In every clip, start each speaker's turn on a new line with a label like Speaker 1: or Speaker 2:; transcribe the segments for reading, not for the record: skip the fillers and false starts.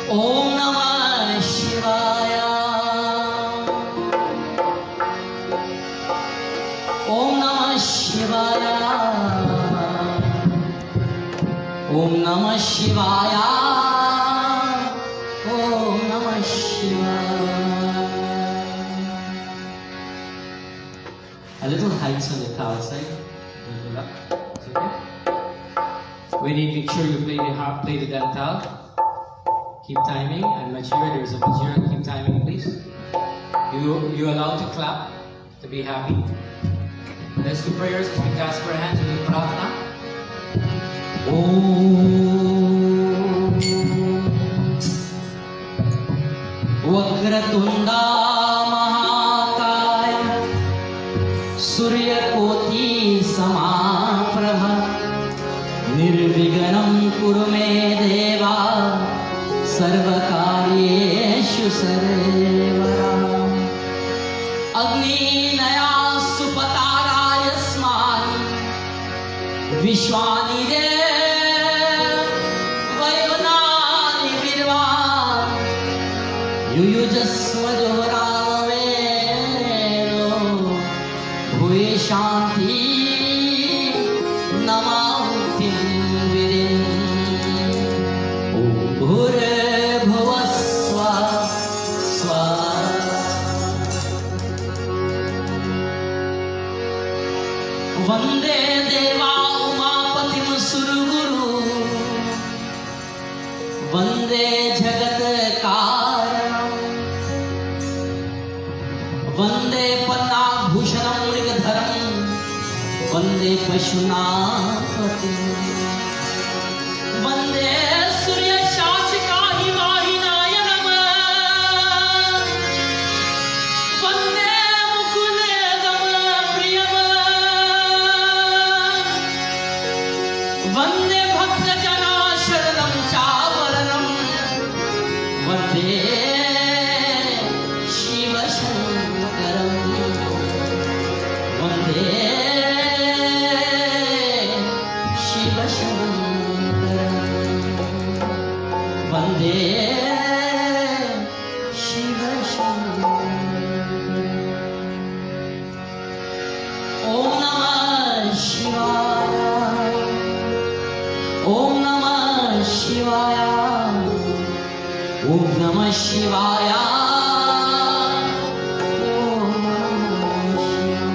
Speaker 1: Om Namah Shivaya. Om Namah Shivaya. Om Namah Shivaya. Om Namah Shivaya. A little heights on the towel side. Little up. It's okay. We need to make sure you play the harp, play the damn towel. Keep timing. And Machira, there's a Machira. Keep timing, please. You're allowed to clap to be happy. Let's do prayers. We clasp our hands and do pratna. Om Vakratunda Mahakaya Surya Koti Samaprabha Nirviganam Kurume Deva Sarva Karyeshu Sarvara Agni Naya Supataraya Sman Vishwani De Vayunani Virvan Yuyujasma Joravelo Bhuye Shanti Namautim Vidin Om Bhure Bhuvasva Swa Vande Deva Umapatim Surguru Vande Jagat Karanam Vande Panag Bhushanam Mrigadharam Vande Pashunapati Vande Surya Shashika Himahinayanam Vande Mukuledam Priyam Vande Bhakta Jana Sharanam Chavaranam Vande Shiva Shankaram Vande Shiva Shankaram Vande Shiva Shankaram Om Namah Shivaya. Om Namah Shivaya. Om Namah Shivaya. Om Namah Shivaya.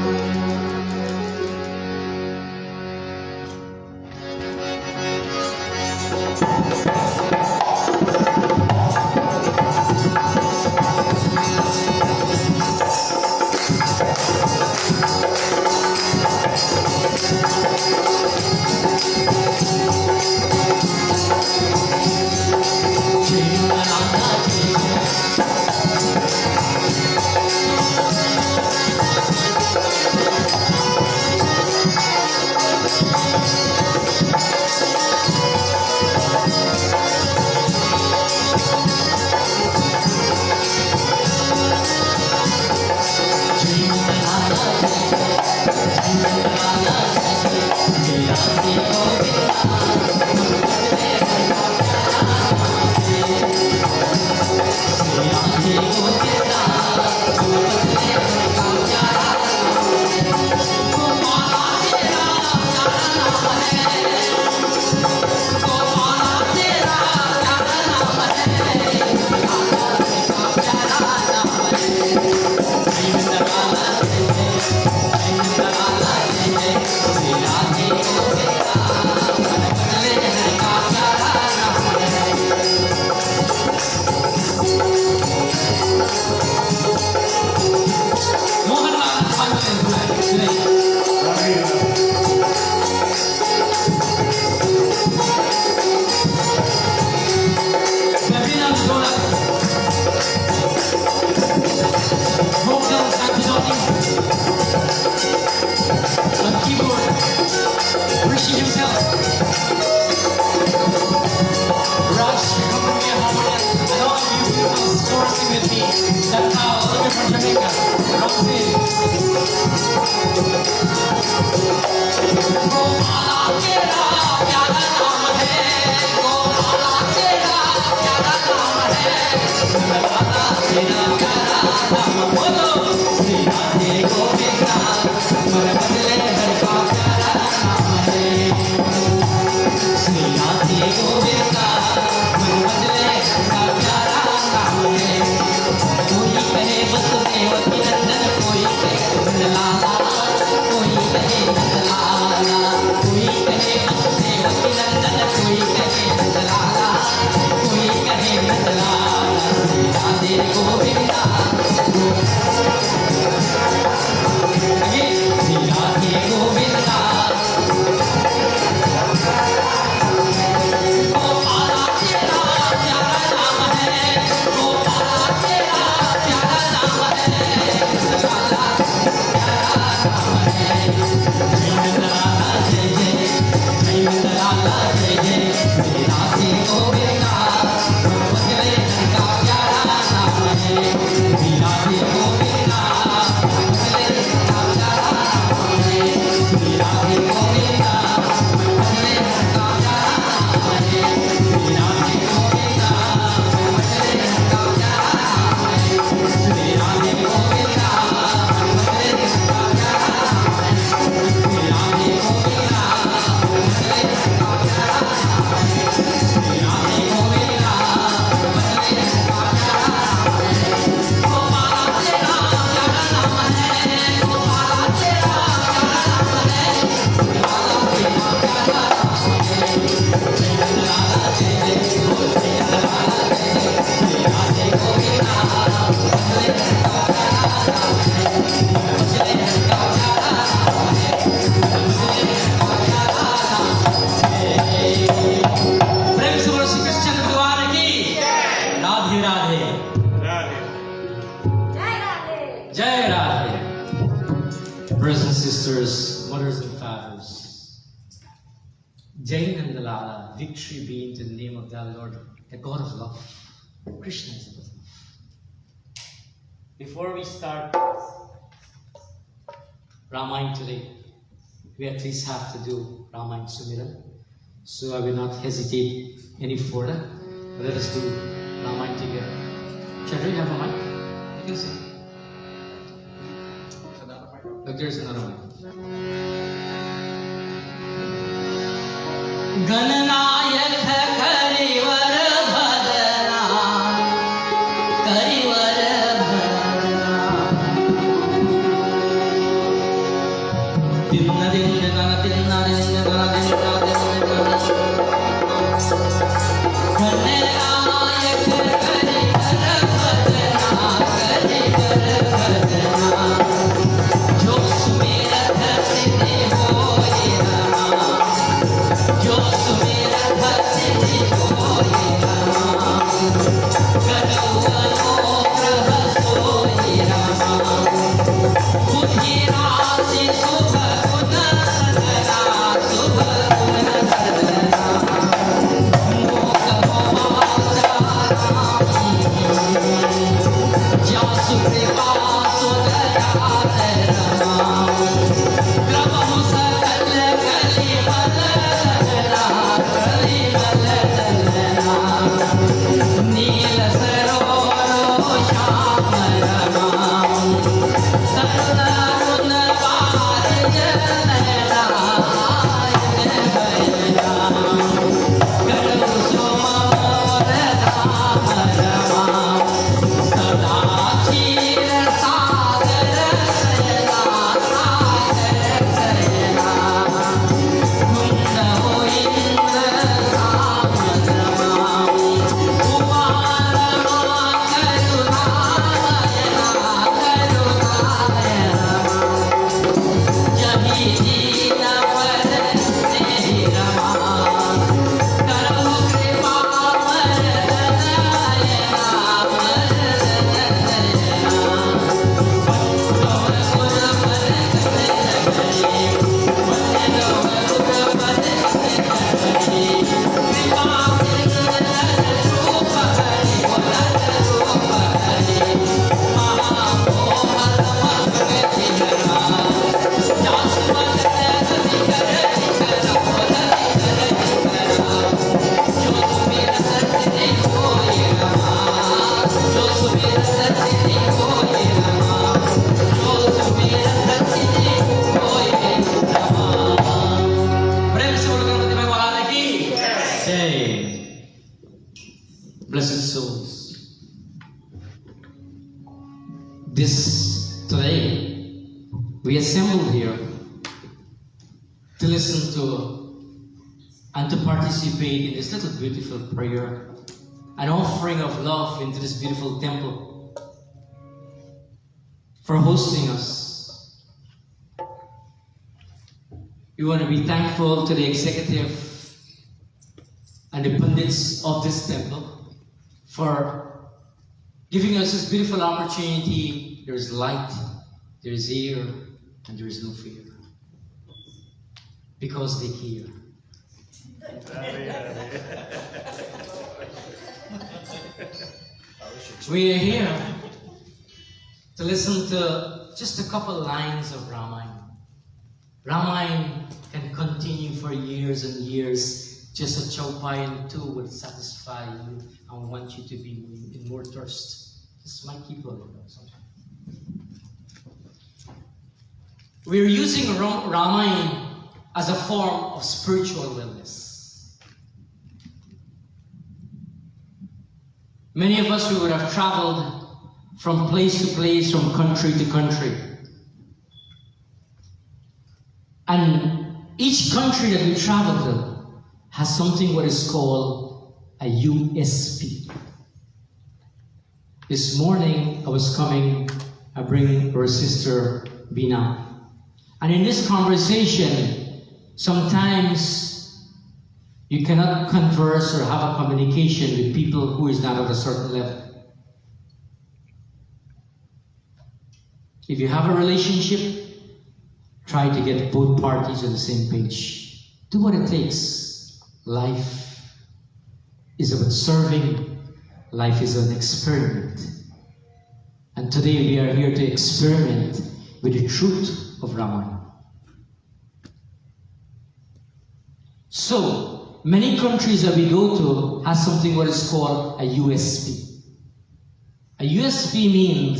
Speaker 1: मन बदले हर का प्यारा नाम है। श्री राधे गोविंदा मन बदले हर का प्यारा नाम है। कोई कहे वसुदेव की नंदन, कोई कहे नंदलाला, कोई कहे नंदलाला, कोई कहे वसुदेव की नंदन, कोई कहे नंदलाला, कोई कहे नंदलाला। श्री राधे गोविंदा श्री राधे गोविंदा। गोपाला तेरा प्यारा नाम है, गोपाला तेरा प्यारा नाम है, नंदलाला प्यारा नाम है। जय नंदलाला जय जय, जय नंदलाला जय जय। श्री राधे गोविंदा मन बदले हर का प्यारा नाम है। श्री राधे गोविंदा मन बदले हर का प्यारा नाम है। श्री राधे गोविंदा मन बदले हर का प्यारा नाम है। श्री राधे गोविंदा मन बदले हर का प्यारा नाम है। श्री राधे गोविंदा मन बदले हर का प्यारा नाम है। श्री राधे गोविंदा मन बदले हर का प्यारा नाम है। श्री राधे गोविंदा मन बदले हर का प्यारा नाम है। गोपाला तेरा प्यारा नाम है, गोपाला तेरा प्यारा नाम है, गोपाला तेरा प्यारा नाम है। जय नंदलाला जय जय, ओ जय नंदलाला जय जय। श्री राधे गोविंदा मन बदले हर का प्यारा नाम है। मन बदले हर का प्यारा नाम है। मन बदले हर का प्यारा नाम है। प्रेम से बोलो श्री कृष्ण भगवान की राधे राधे जय Radhe. Brothers and sisters, mothers and fathers, Jai Nandalala, victory be in the name of the Lord, the God of love. Krishna is love. Before we start Ramayan today, we at least have to do Ramayan Sumiran. So I will not hesitate any further. Let us do Ramayan together. Shall we have a mic? You can sing. Look, there's another one. Gananayak करिवर भदना, करिवर भदना। दिन दिन गण दिन दिन गण दिन दिन गणनायक करिवर भदना, करिवर भदना। जो सुमेरथ सिद्धि होए रमा, जो सुमेरथ सिद्धि होए रमा। करुणो ग्रह सोए रमा, बुद्धि राशि शुभ गुण सदना, शुभ गुण सदना। मोह मोह to listen to and to participate in this little beautiful prayer, an offering of love into this beautiful temple, for hosting us. We want to be thankful to the executive and the pundits of this temple for giving us this beautiful opportunity. There is light, there is air, and there is no fear. Because they care. We are here to listen to just a couple lines of Ramayan. Ramayan can continue for years and years. Just a chaupayan too will satisfy you and want you to be in more thirst. This might keep going sometimes. We're using Ramayan as a form of spiritual wellness. Many of us, we would have traveled from place to place, from country to country. And each country that we travel to has something what is called a USP. This morning, I was coming, I bring our sister Bina. And in this conversation, sometimes you cannot converse or have a communication with people who is not at a certain level. If you have a relationship, try to get both parties on the same page. Do what it takes. Life is about serving. Life is an experiment. And today we are here to experiment with the truth of Ramayan. So, many countries that we go to has something what is called a USP. A USP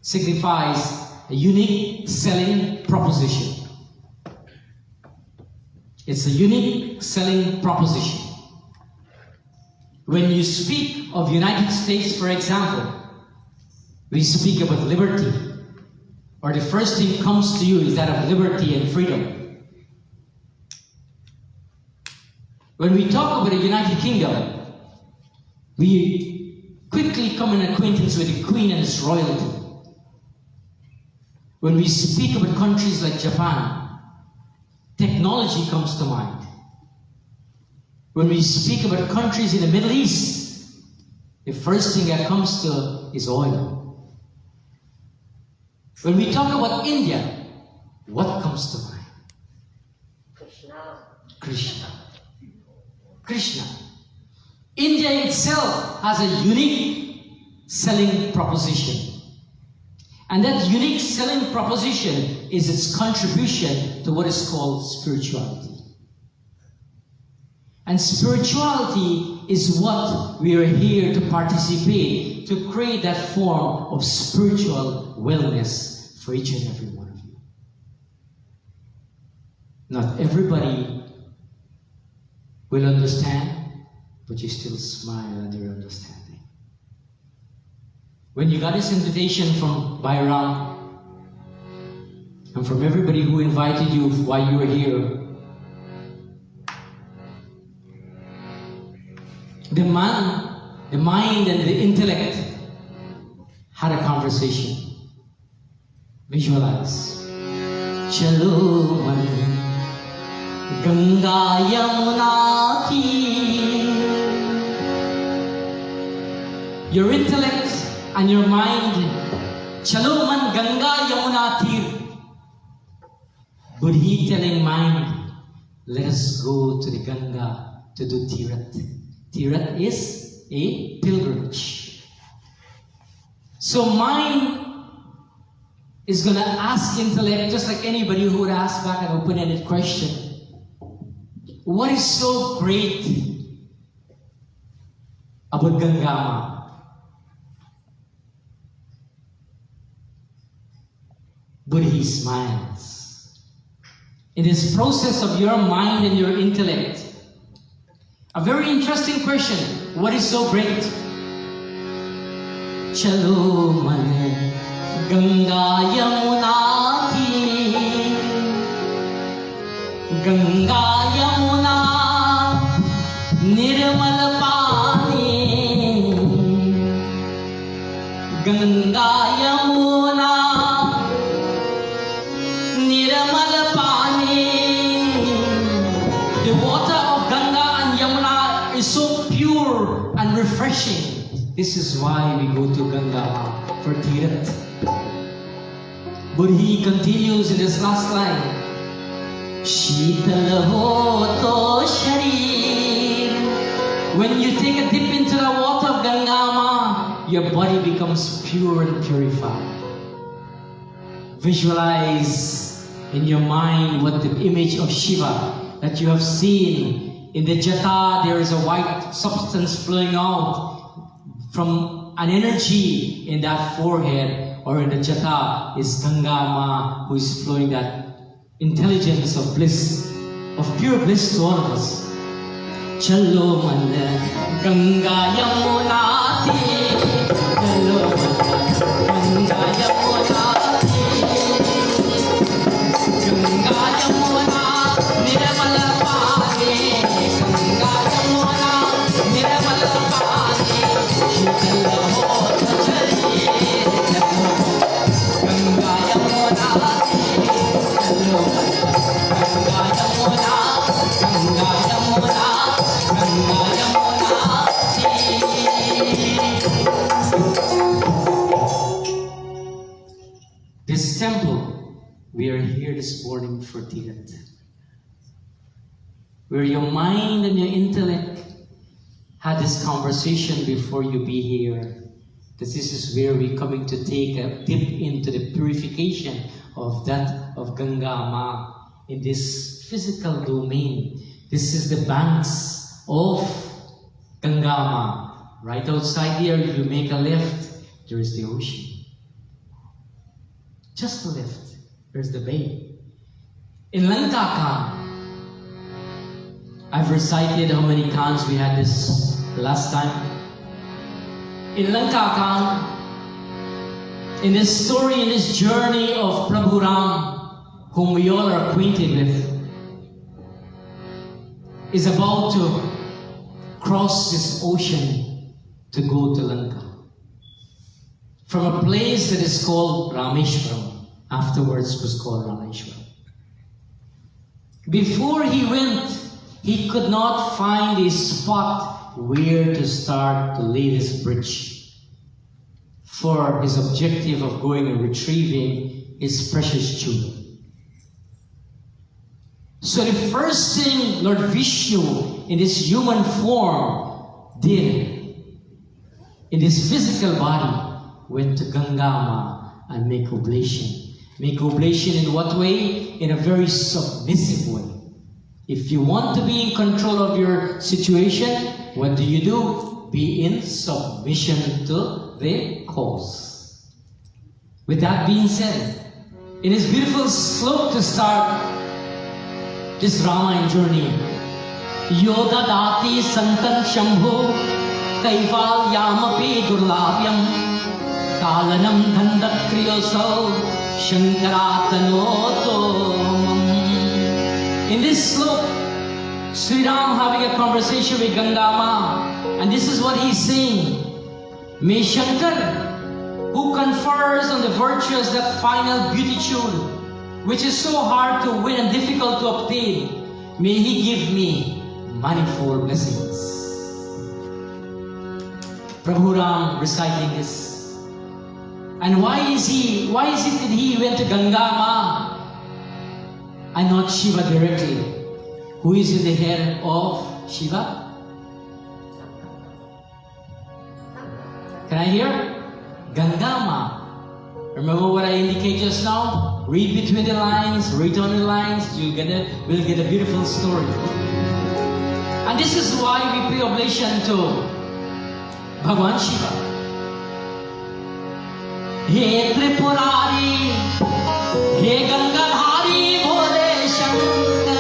Speaker 1: signifies a unique selling proposition. It's a unique selling proposition. When you speak of United States, for example, we speak about liberty, or the first thing comes to you is that of liberty and freedom. When we talk about the United Kingdom, we quickly come in acquaintance with the Queen and its royalty. When we speak about countries like Japan, technology comes to mind. When we speak about countries in the Middle East, the first thing that comes to is oil. When we talk about India, what comes to mind? Krishna. India itself has a unique selling proposition. And that unique selling proposition is its contribution to what is called spirituality. And spirituality is what we are here to participate, to create that form of spiritual wellness for each and every one of you. Not everybody will understand, but you still smile at your understanding. When you got this invitation from Bayram and from everybody who invited you while you were here, the mind and the intellect had a conversation. Visualize. Chalo man Ganga Yamuna Tir. Your intellect and your mind, Chalo man Ganga Yamuna Tir. But he telling mind, let us go to the Ganga to do Tirat. Tirat is a pilgrimage. So mind is going to ask intellect, just like anybody who would ask back an open-ended question. What is so great about Gangama? But he smiles. In this process of your mind and your intellect, a very interesting question. What is so great? Chalo man Ganga Yamuna Tir. Ganga Yamuna निर्मल पानी, गंगा यमुना निर्मल पानी. The water of Ganga and Yamuna is so pure and refreshing. This is why we go to Ganga for Tirat. But he continues in this last line. Sheetal ho to sharir. When you take a dip into the water of Ganga Ma, your body becomes pure and purified. Visualize in your mind what the image of Shiva that you have seen. In the jata, there is a white substance flowing out from an energy in that forehead, or in the jata is Ganga Ma, who is flowing that intelligence of bliss, of pure bliss to all of us. Chalo man Ganga Yamuna ti, chalo man Ganga Yamuna ti, Ganga Yamuna निर्मल पानी, गंगा यमुना निर्मल पानी, शीतल हो शरीर, गंगा यमुना चलो, Ganga Yamuna, Ganga Yamuna, Ganga Yamuna. This temple, we are here this morning for Tirat, where your mind and your intellect had this conversation before you be here. This is where we're coming to take a dip into the purification of that of Ganga Ma in this physical domain. This is the banks of Ganga Ma. Right outside here, if you make a left, there is the ocean. Just a left, there's the bay. In Lanka Khan, I've recited how many Khans we had this last time. In Lanka Khan, in this story, in this journey of Prabhu Ram, whom we all are acquainted with, is about to cross this ocean to go to Lanka. From a place that is called Rameshwaram, afterwards was called Rameshwaram. Before he went, he could not find a spot where to start to lay this bridge for his objective of going and retrieving his precious children. So the first thing Lord Vishnu in this human form did, in this physical body, went to Gangama and make oblation. Make oblation in what way? In a very submissive way. If you want to be in control of your situation, what do? Be in submission to the cause. With that being said, in his beautiful slope to start this Ramayan journey, Yoda Dati Santan Shambhu Kaival Yamapi Durlavyam Kalanam Dhandat Kriyosau Shankaratanotomam. In this slope, Sri Ram having a conversation with Ganga Ma, and this is what he's saying. May Shankar, who confers on the virtues that final beatitude, which is so hard to win and difficult to obtain, may he give me manifold blessings. Prabhu Ram reciting this. And why is it that he went to Ganga Ma and not Shiva directly? Who is in the head of Shiva? Can I hear? Gangama. Remember what I indicated just now? Read between the lines, read on the lines, we'll get a beautiful story. And this is why we pay oblation to Bhagwan Shiva. He Tripurari, He Gangadhari, Bhole Shankar,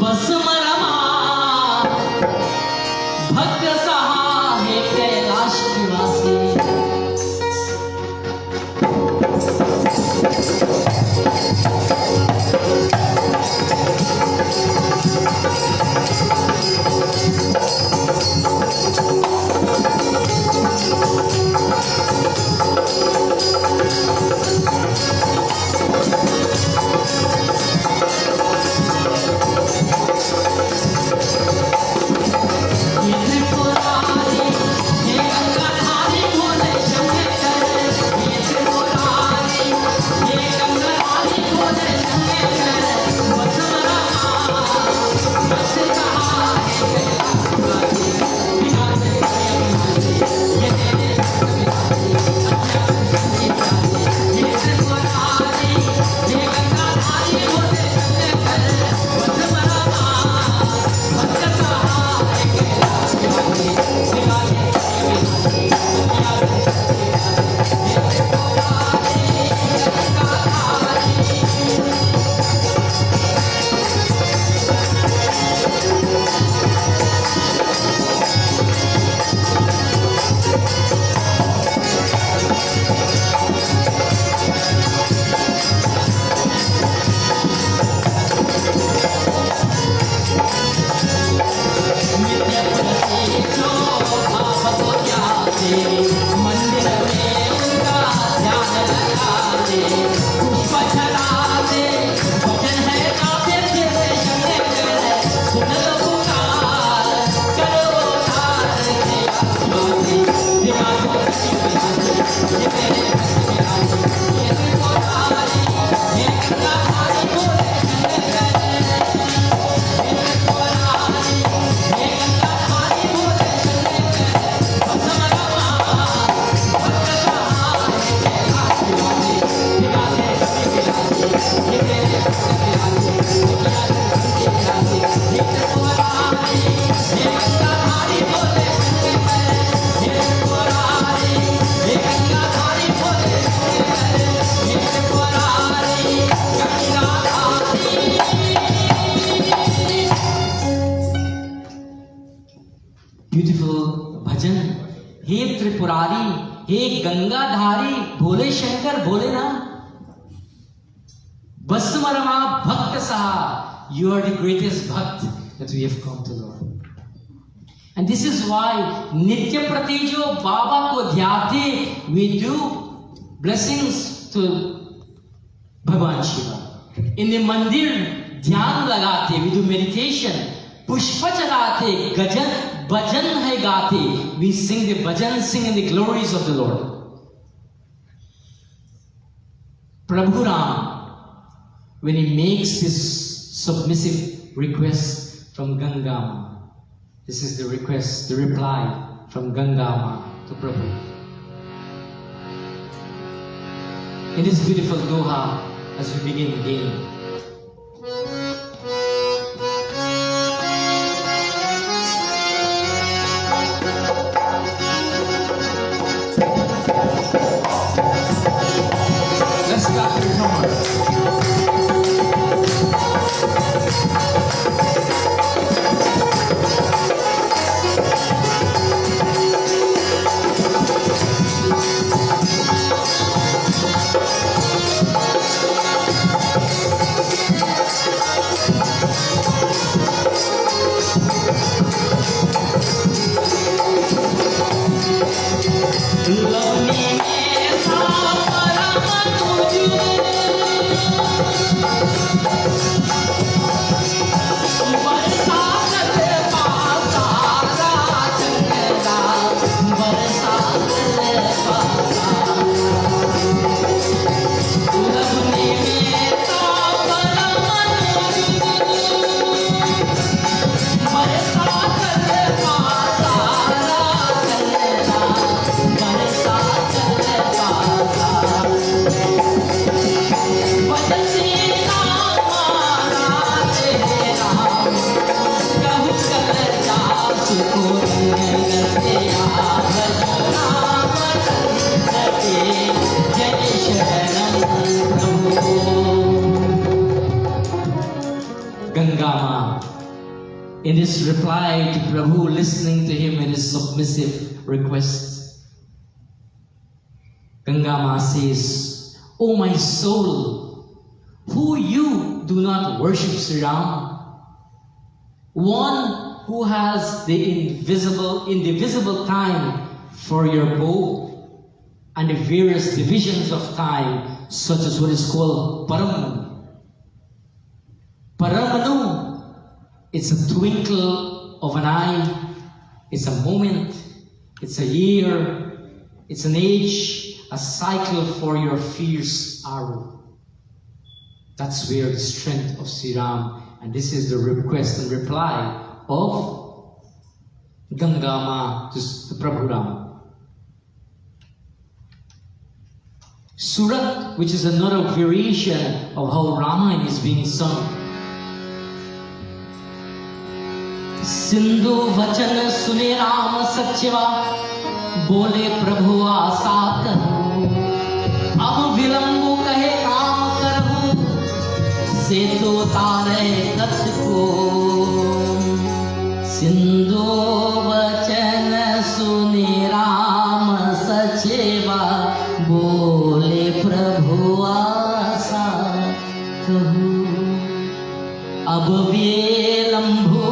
Speaker 1: Basmarama, Bhakta Saha, He Kailash Nivasi. Tripurari, हे गंगाधारी, भोले शंकर भोले ना, Basmarama Bhakta Saha, you are the greatest Bhakt that we have come to Lord. And this is why Nitya Prati jo Baba ko dhyate, we do blessings to Bhagwan Shiva. In the mandir dhyan lagate, we do meditation, pushpa chalate, gajan, bhajan hai gaate, we sing the bhajan, sing in the glories of the Lord. Prabhu Ram, when he makes this submissive request from Gangama, this is the request, the reply from Gangama to Prabhu. In this beautiful Doha, as we begin again, let's clap your hands. Gangama, in his reply to Prabhu, listening to him in his submissive request, Gangama says, "O my soul, who you do not worship Sri Ram, one who has the indivisible time for your bow and the various divisions of time, such as what is called Paramanu. Paramanu, it's a twinkle of an eye, it's a moment, it's a year, it's an age, a cycle for your fierce arrow. That's where the strength of Sri Ram, and this is the request and reply of Gangama to Prabhu Ram. Surat, which is another variation of how Ramayan is being sung. Sindhu vachan sune Ram Sachiva, bole Prabhu aasa kahu, ab vilambu kahe kaam karahu, setu tare kat ko. Sindhu vachan sune Ram Sachiva, bole Prabhu aasa kahu, ab vilambu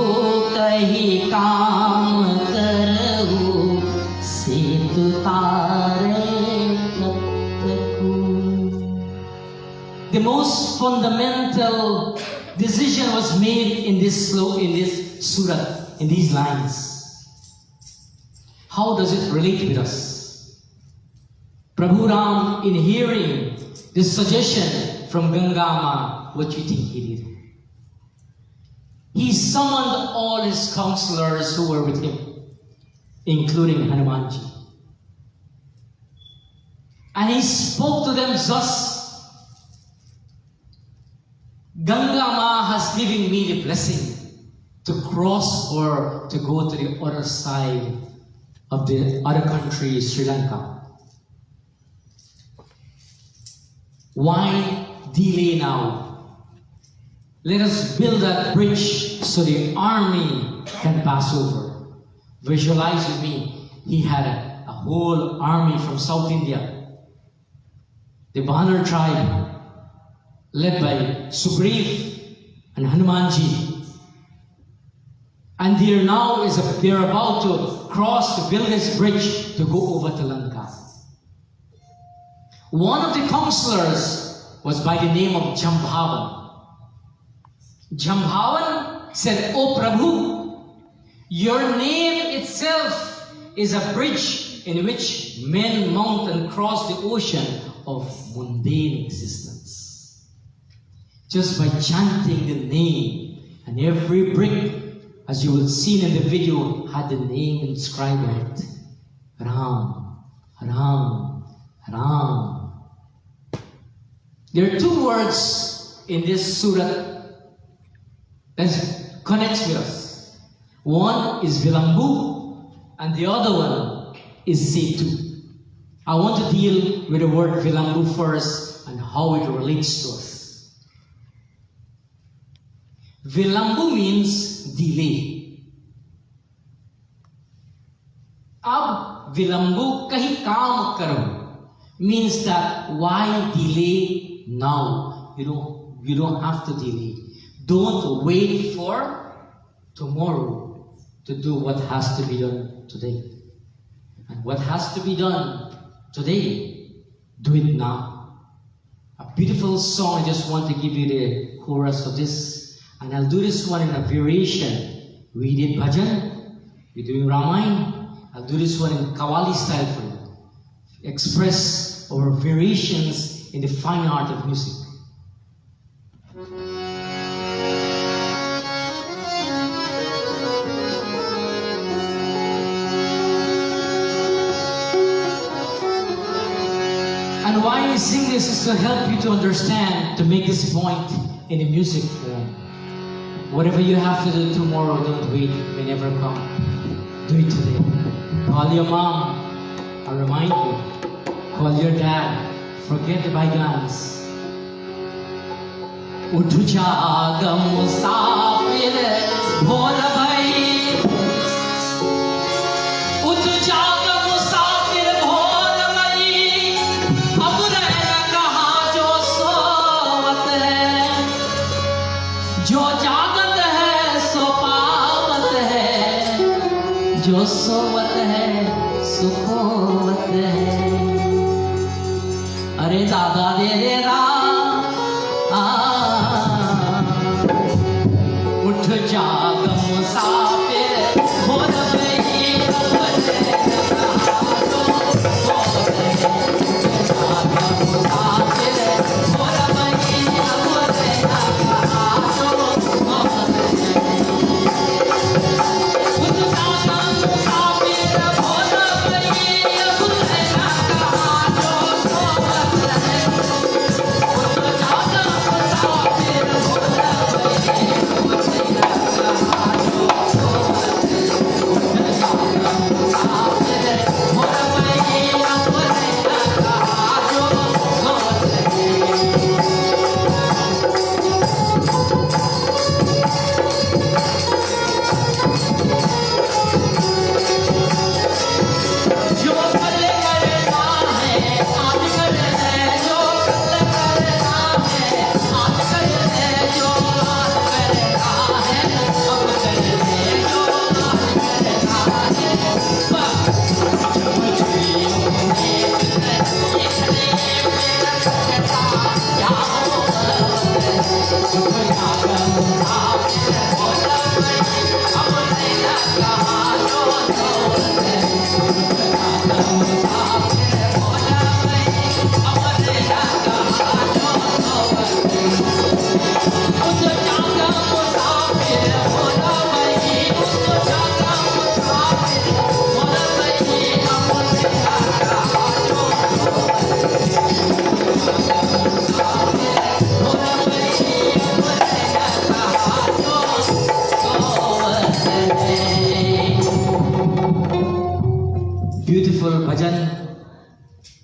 Speaker 1: kahi kaam karahu, setu tare katku. The most fundamental decision was made in this surah, in these lines. How does it relate with us? Prabhu Ram, in hearing this suggestion from Gangama, what do you think he did? He summoned all his counselors who were with him, including Hanumanji. And he spoke to them thus: Gangama has given me the blessing to cross or to go to the other side of the other country, Sri Lanka. Why delay now? Let us build that bridge so the army can pass over. Visualize with me, he had a whole army from South India, the Banar tribe, led by Sugriv and Hanumanji. And they're about to cross to build this bridge to go over to Lanka. One of the counselors was by the name of Jambhavan. Jambhavan said, "O Prabhu, your name itself is a bridge in which men mount and cross the ocean of mundane existence." Just by chanting the name, and every brick, as you will see in the video, had the name inscribed on it. Ram, Ram, Ram. There are two words in this surah that connects with us. One is Vilambu, and the other one is Setu. I want to deal with the word Vilambu first and how it relates to us. Vilambu means delay. Ab Vilambu kahi kaam karo means that why delay now? You don't have to delay. Don't wait for tomorrow to do what has to be done today. And what has to be done today, do it now. A beautiful song. I just want to give you the chorus of this. And I'll do this one in a variation. We did bhajan. We're doing Ramayan. I'll do this one in Qawwali style for you. Express our variations in the fine art of music. And why I sing this is to help you to understand, to make this point in a music form. Whatever you have to do tomorrow, don't wait, it may never come. Do it today. Call your mom, I'll remind you. Call your dad, forget the bygones. उठ जाग मुसाफिर भोर भई, उठ जाग मुसाफिर भोर भई, अब रह कहाँ जो सोवत है, जो जागत है सो पावत है, जो सोवत है सुखोवत है। अरे दादा रे रे रा उठ जाग मुसाफिर भोर भई, अब रह कहाँ जो सोवत है, जाग मुसाफिर भोर भई, अब रह कहाँ जो सोवत है। उठ जाग मुसाफिर भोर भई, अब रह कहाँ जो सोवत है, उठ जाग मुसाफिर भोर भई,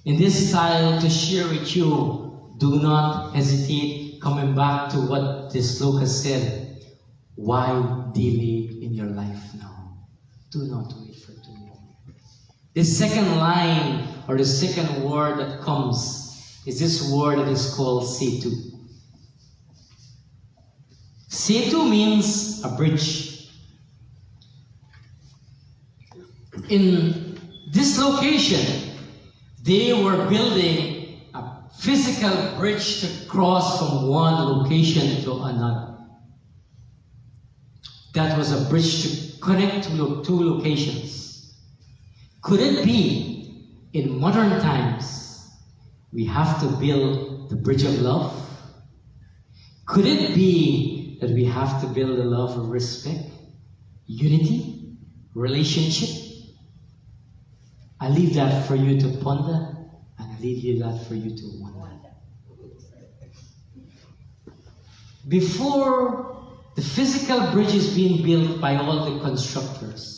Speaker 1: in this style to share with you. Do not hesitate coming back to what this sloka said. Why delay in your life now? Do not wait for tomorrow. The second line or the second word that comes is this word that is called Setu. Setu means a bridge. In this location, they were building a physical bridge to cross from one location to another. That was a bridge to connect two locations. Could it be in modern times we have to build the bridge of love? Could it be that we have to build a love of respect, unity, relationship? I leave that for you to ponder, and I leave that for you to wonder. Before the physical bridge is being built by all the constructors,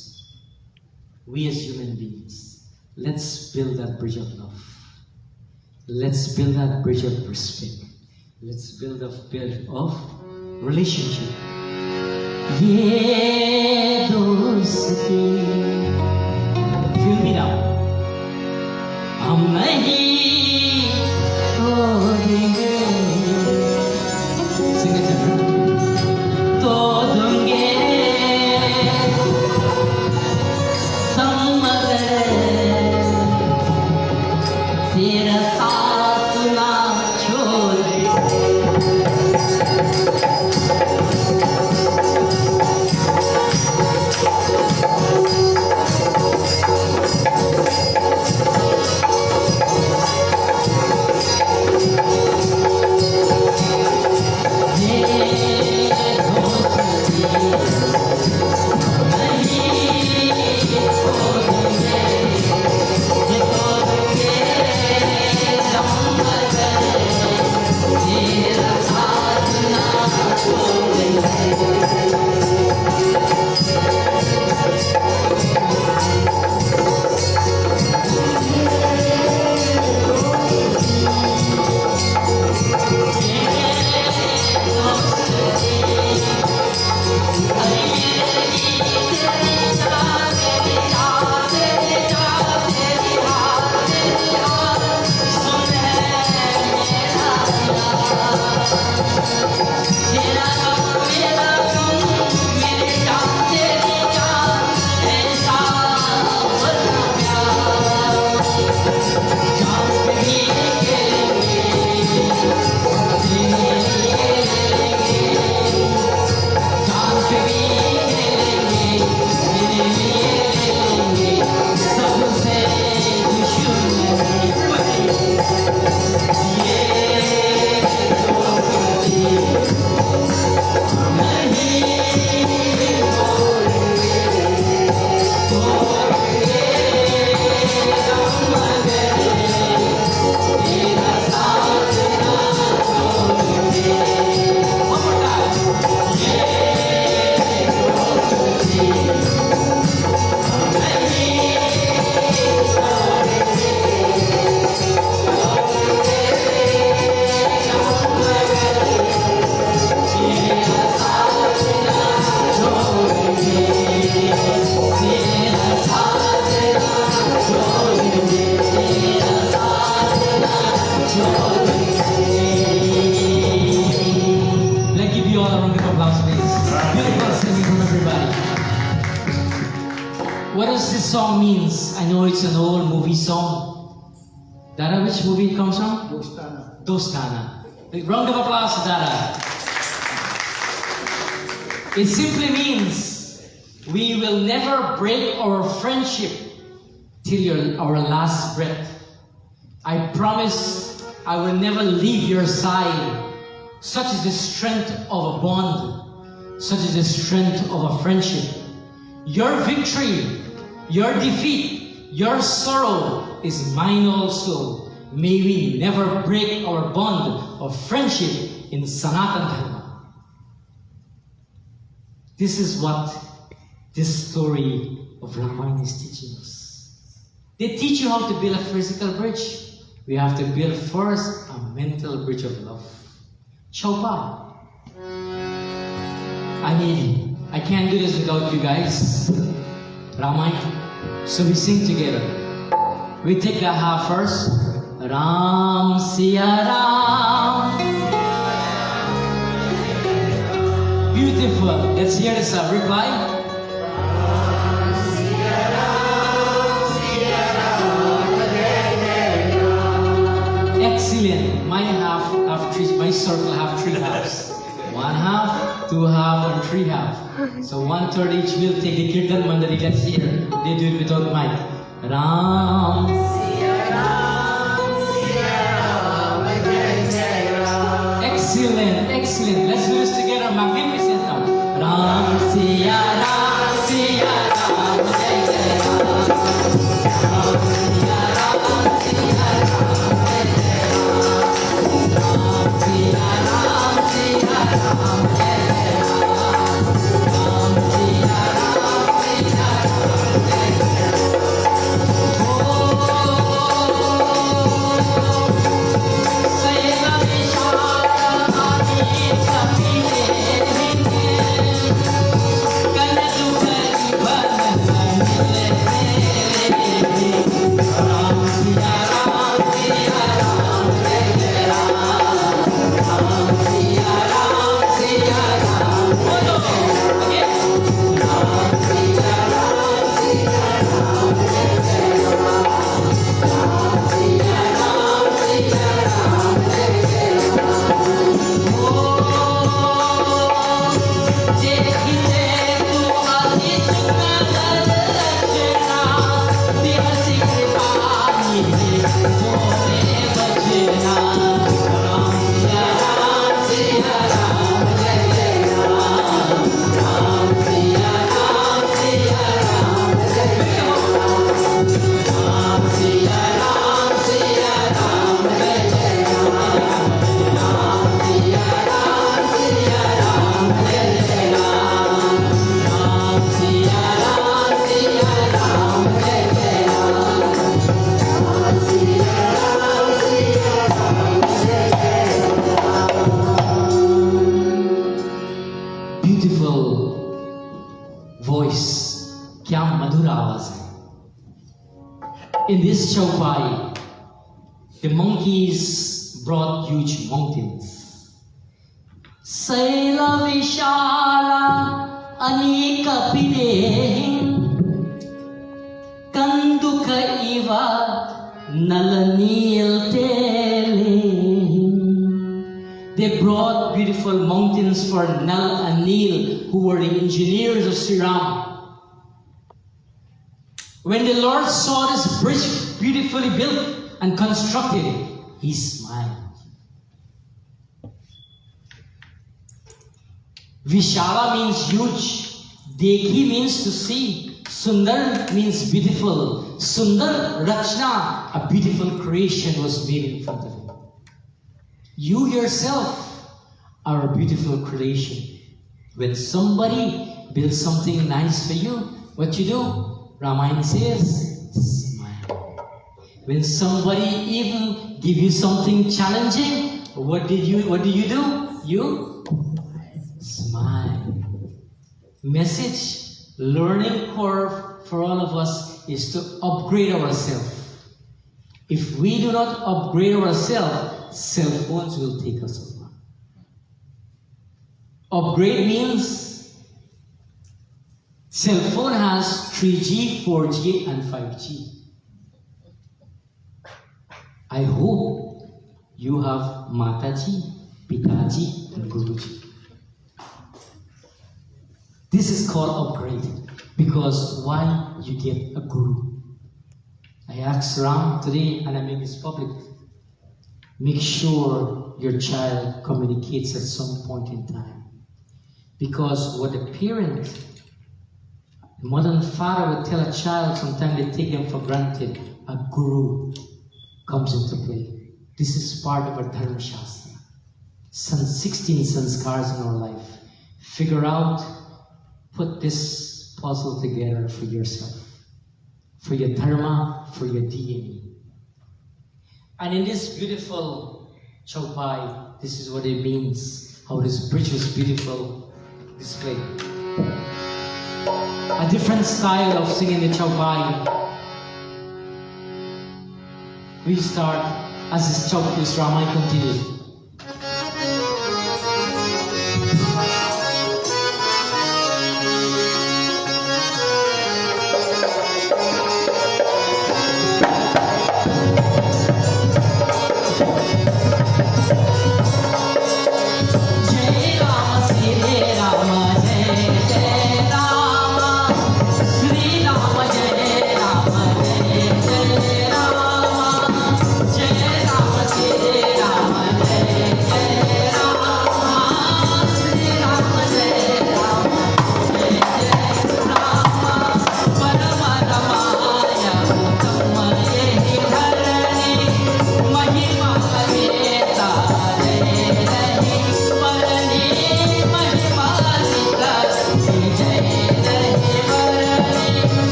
Speaker 1: we as human beings, let's build that bridge of love. Let's build that bridge of respect. Let's build a bridge of relationship. Yeah, dosti. Feel me now. हम नहीं छोड़ेंगे. Sing it together. तोड़ेंगे समझे तेरा साथ ना छोड़े. What does this song means? I know it's an old movie song. Dada, which movie it comes from?
Speaker 2: Dostana.
Speaker 1: Dostana. A round of applause to Dada. It simply means we will never break our friendship till our last breath. I promise I will never leave your side. Such is the strength of a bond. Such is the strength of a friendship. Your victory, your defeat, your sorrow is mine also. May we never break our bond of friendship in Sanatan Dharma. This is what this story of Ramayan is teaching us. They teach you how to build a physical bridge. We have to build first a mental bridge of love. Chaupa. I can't do this without you guys. Ramayan. So we sing together. We take the half first. Ram Siya Ram. Beautiful. Let's hear this reply. Excellent. My half three. My circle have three halves. 1 half, 2 half, and 3 half. So 1/3 each will take the kirtan mandali. Let's hear. They do it without mic. Ram. Excellent, excellent. Let's do this together. Magnificent now. Ram Siya Ram, Siya Ram, Jai Jai Ram. Ram Siya Ram, Siya Ram, Jai Jai Ram. Ram Siya Ram, Siya Ram, Jai Jai Ram. Ram Siya Ram, Siya Ram, Jai Jai In this chaupai, the monkeys brought huge mountains. Saila Vishala Anika Pidehin Kanduka Iva Nalanil Telin. They brought beautiful mountains for Nal and Nil, who were the engineers of Sri Ram. When the Lord saw this bridge beautifully built and constructed, He smiled. Vishala means huge. Dekhi means to see. Sundar means beautiful. Sundar Rachna, a beautiful creation was made in front of Him. You yourself are a beautiful creation. When somebody builds something nice for you, what you do? Ramayan says, smile. When somebody even give you something challenging, what do you do? You smile. Message, learning curve for all of us is to upgrade ourselves. If we do not upgrade ourselves, cell phones will take us over. Upgrade means cell phone has 3G, 4G, and 5G. I hope you have Mataji, Pitaji, and Guruji. This is called upgrade, because why you get a guru? I asked Ram today, and I make this public. Make sure your child communicates at some point in time. Because what a parent, mother and father would tell a child, sometimes they take them for granted, a guru comes into play. This is part of our Dharma Shastra. 16 sanskars in our life. Figure out, put this puzzle together for yourself, for your Dharma, for your DNA. And in this beautiful chaupai, this is what it means, how this bridge was beautiful displayed. A different style of singing the chaupai. we start as this Ramayan continues.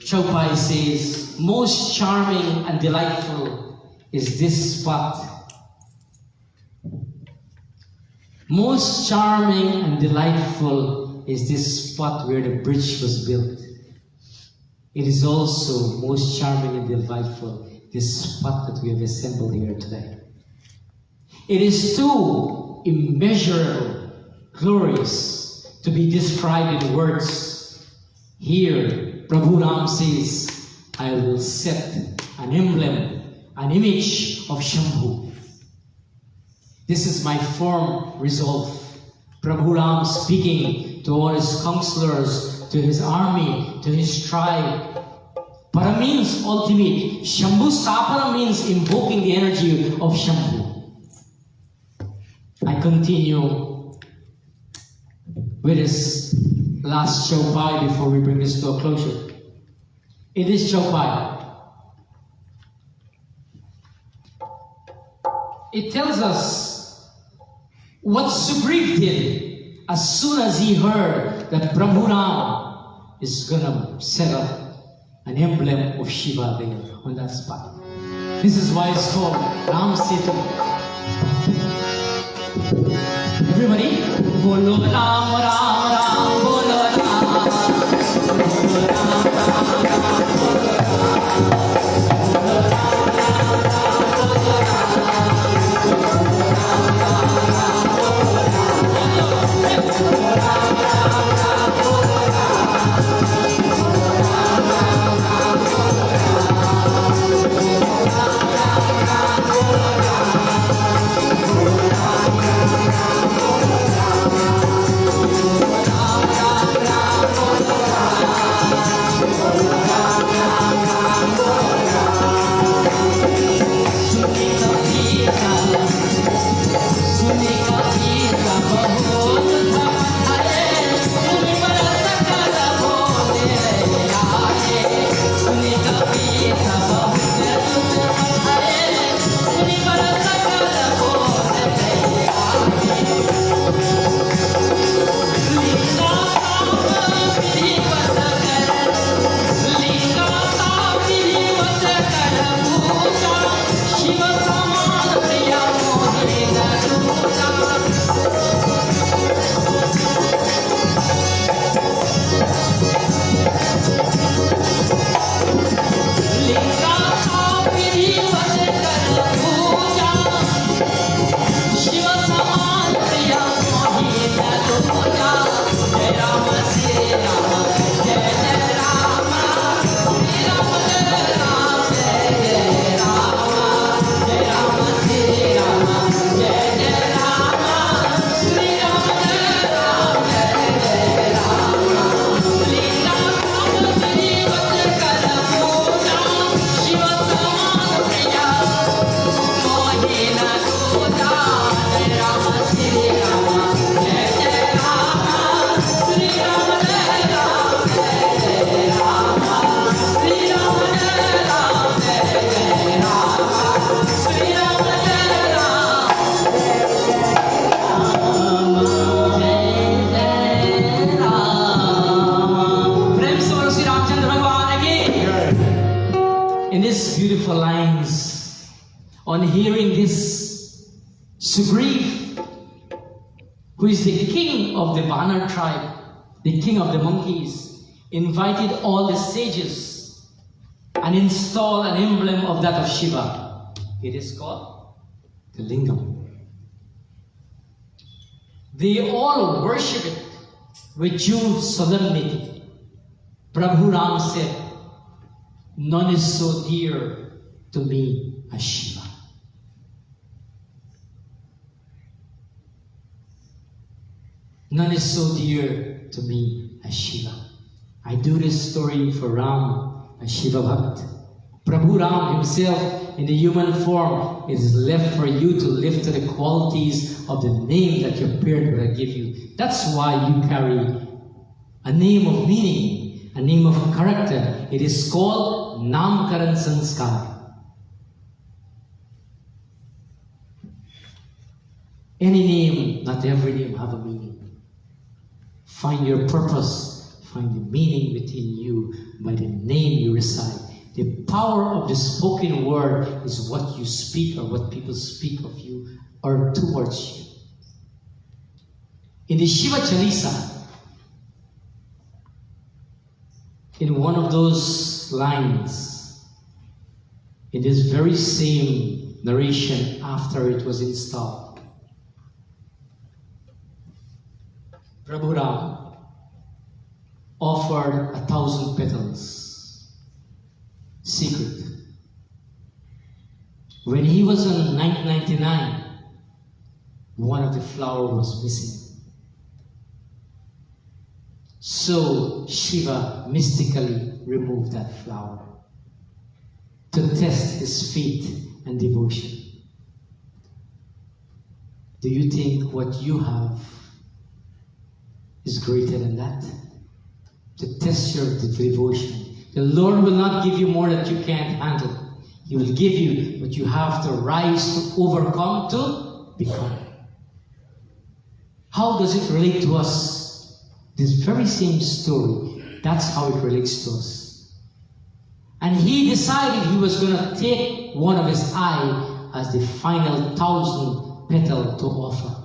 Speaker 1: Chaupai says, most charming and delightful is this spot. Most charming and delightful is this spot where the bridge was built. It is also most charming and delightful, this spot that we have assembled here today. It is too immeasurable, glorious to be described in words. Here, Prabhu Ram says, I will set an emblem, an image of Shambhu. This is my firm resolve. Prabhu Ram speaking to all his counselors, to his army, to his tribe. Para means ultimate. Shambhu Stapana means invoking the energy of Shambhu. I continue with his last Chaupai before we bring this to a closure. In this Chaupai, it tells us what Sugriv did as soon as he heard that Prabhu Ram is gonna set up an emblem of Shiva there on that spot. This is why it's called Ram Setu. Everybody, Bolo Ram Ram Ram, Bolo Ram, Bolo Ram Ram Ram, Bolo Ram lines. On hearing this, Sugriv, who is the king of the Vanar tribe, the king of the monkeys, invited all the sages and installed an emblem of that of Shiva. It is called the Lingam. They all worship it with due solemnity. Prabhu Ram said, none is so dear to me as Shiva. None is so dear to me as Shiva. I do this story for Ram, a Shiva Bhakt. Prabhu Ram himself in the human form is left for you to live to the qualities of the name that your parent will give you. That's why you carry a name of meaning, a name of character. It is called Namkaran Sanskar. Any name, not every name have a meaning. Find your purpose, find the meaning within you by the name you recite. The power of the spoken word is what you speak or what people speak of you or towards you. In the Shiva Chalisa, in one of those lines, in this very same narration after it was installed, Prabhu Ram offered 1,000 petals, secret. When he was on 999, one of the flowers was missing. So Shiva mystically removed that flower to test his faith and devotion. Do you think what you have is greater than that? To test your devotion. The Lord will not give you more that you can't handle. He will give you what you have to rise to overcome to become. How does it relate to us? This very same story, that's how it relates to us. And he decided he was going to take one of his eye as the final 1,000 petal to offer.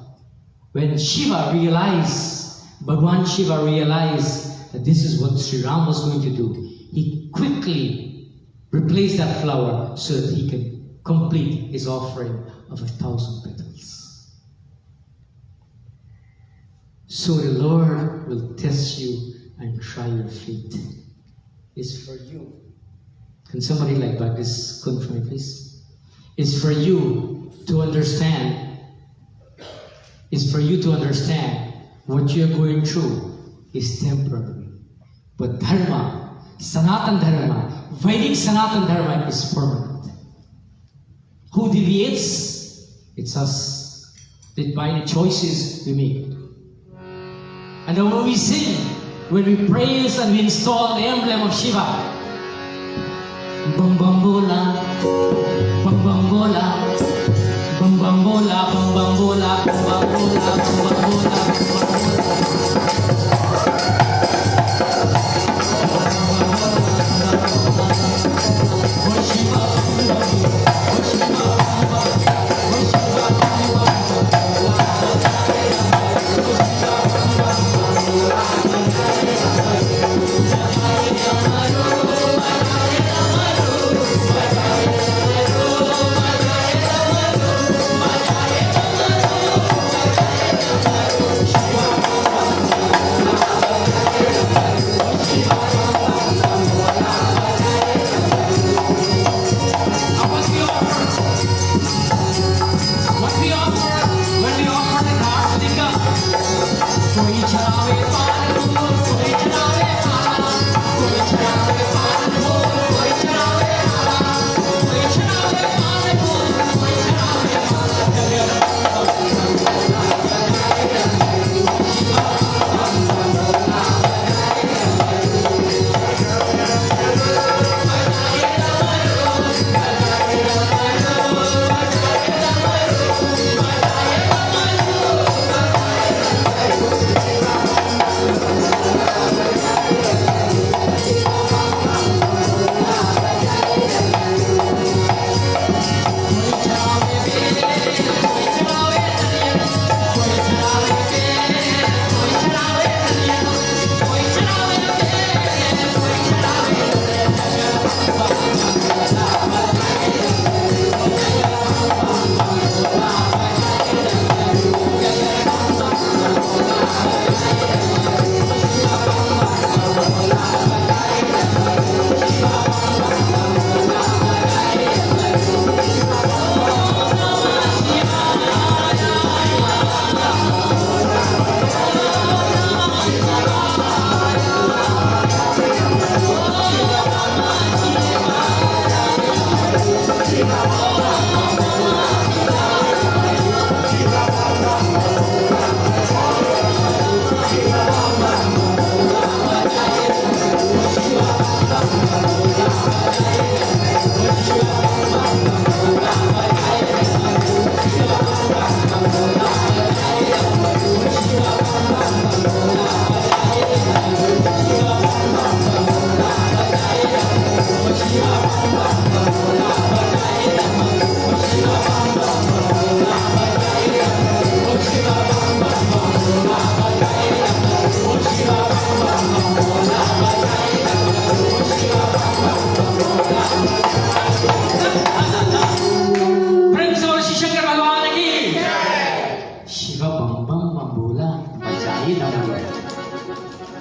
Speaker 1: When Shiva realized, Bhagwan Shiva realized that this is what Sri Ram was going to do, he quickly replaced that flower so that he could complete his offering of 1,000 petals. So the Lord will test you and try your faith. It's for you. Can somebody like back this country, please? It's for you to understand. It's for you to understand what you're going through is temporary. But Dharma, Sanatan Dharma, Vedic Sanatan Dharma is permanent. Who deviates? It's us. That by the choices we make. And then when we sing, when we praise and we install the emblem of Shiva, Bam Bam Bola, Bam Bam Bola, Bam Bam Bola, Bam Bam Bola, Bam Bam Bola, Bam Bam Bola.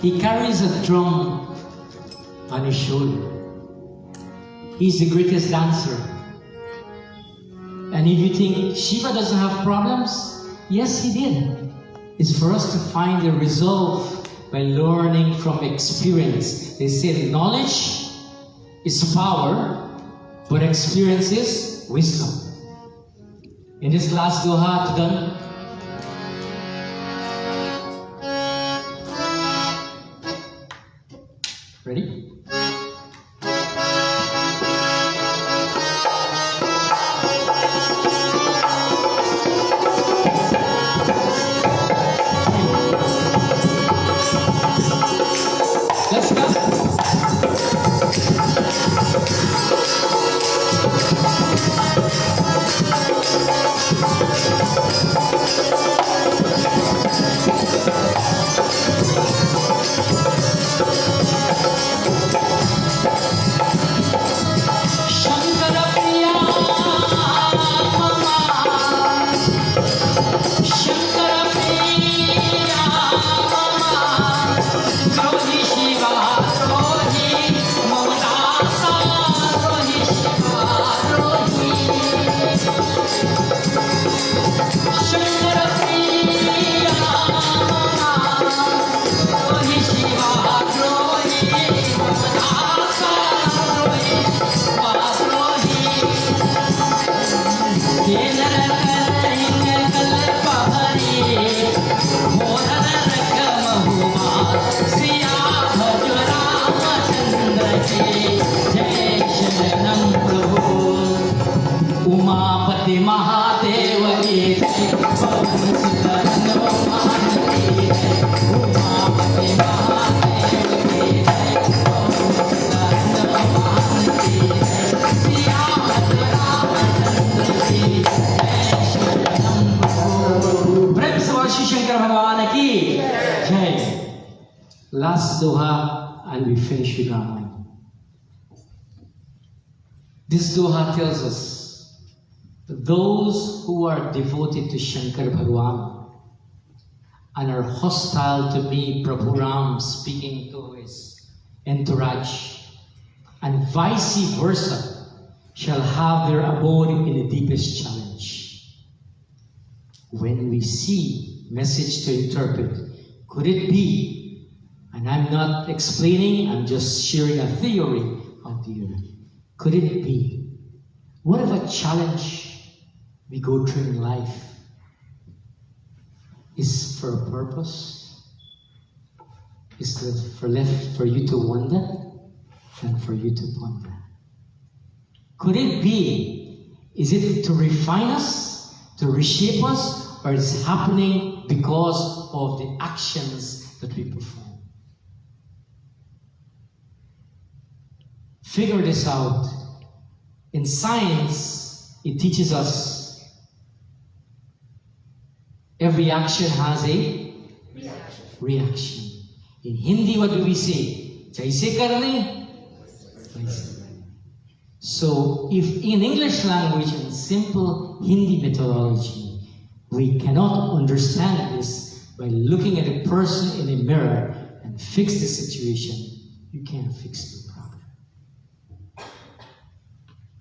Speaker 1: He carries a drum on his shoulder. He's the greatest dancer. And if you think Shiva doesn't have problems, yes, he did. It's for us to find the resolve by learning from experience. They say knowledge is power, but experience is wisdom. In this last doha, done. Ready? Let's go. Last doha, and we finish with Ramayan. This doha tells us that those who are devoted to Shankar Bhagwan and are hostile to me, Prabhu Ram, speaking to his entourage, and vice versa, shall have their abode in the deepest challenge. When we see message to interpret, could it be, and I'm not explaining, I'm just sharing a theory out here. Could it be, what if a challenge we go through in life is for a purpose? Is it left for you to wonder and for you to ponder? Could it be, is it to refine us, to reshape us, or is it happening because of the actions that we perform? Figure this out. In science, it teaches us every action has a reaction. In Hindi, what do we say? Jaise karne, waise karne. So, if in English language and simple Hindi methodology, we cannot understand this by looking at a person in a mirror and fix the situation, you can't fix the problem.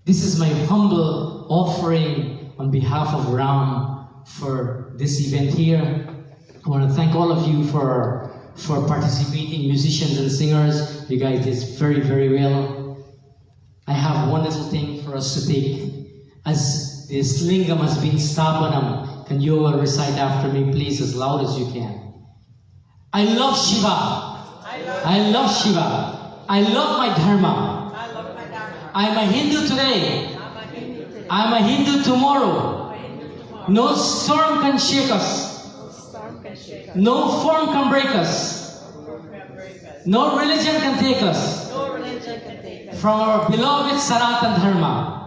Speaker 1: This is my humble offering on behalf of Ram for this event here. I want to thank all of you for participating, musicians and singers. You guys did very, very well. I have one little thing for us to take. As this lingam has been sthapanam, can you all recite after me, please, as loud as you can? I love Shiva. I love Shiva. I love my Dharma. I'm a Hindu today. I'm a Hindu tomorrow. No storm can shake us. No form can break us. No religion can take us from our beloved Sanatan Dharma.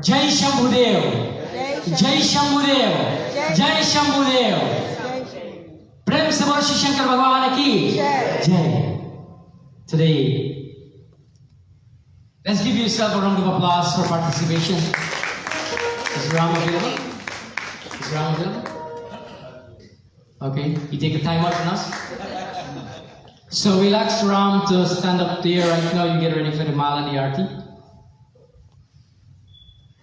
Speaker 1: Jai Shambhudev. Jai Shambhudev. Jai Shambhudev. Prem se bolo Shri Shankar Bhagwan ki Jai. Today, let's give yourself a round of applause for participation. Is Ram available? Is Ram available? Okay, you take a time out from us. So we'll ask Ram to stand up there right now. You get ready for the Maladi Arti.